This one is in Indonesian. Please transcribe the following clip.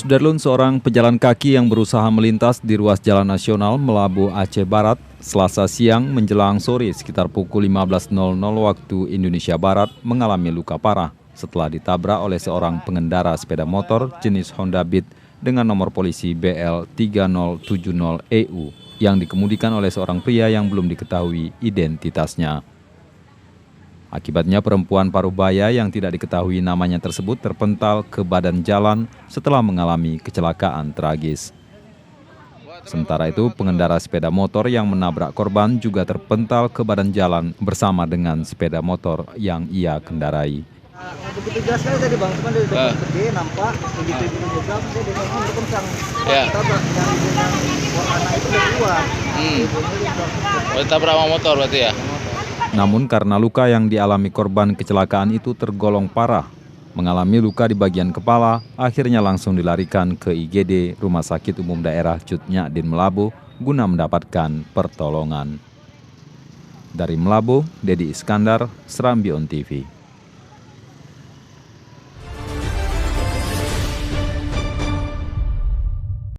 Sudarlun, seorang pejalan kaki yang berusaha melintas di ruas Jalan Nasional Melabu Aceh Barat Selasa siang menjelang sore sekitar pukul 15.00 waktu Indonesia Barat mengalami luka parah setelah ditabrak oleh seorang pengendara sepeda motor jenis Honda Beat dengan nomor polisi BL3070EU yang dikemudikan oleh seorang pria yang belum diketahui identitasnya. Akibatnya perempuan parubaya yang tidak diketahui namanya tersebut terpental ke badan jalan setelah mengalami kecelakaan tragis. Sementara itu, pengendara sepeda motor yang menabrak korban juga terpental ke badan jalan bersama dengan sepeda motor yang ia kendarai. Begitu jelas sekali tadi Bang, cuma dari depan gede nampak, begitu juga saya dengarnya berkencang. Tabrak yang warna itu keluar. Tabrak sama motor berarti ya? Namun karena luka yang dialami korban kecelakaan itu tergolong parah, mengalami luka di bagian kepala, akhirnya langsung dilarikan ke IGD Rumah Sakit Umum Daerah Cut Nyak Dien Melabu guna mendapatkan pertolongan. Dari Melabu, Dedi Iskandar, Serambi On TV.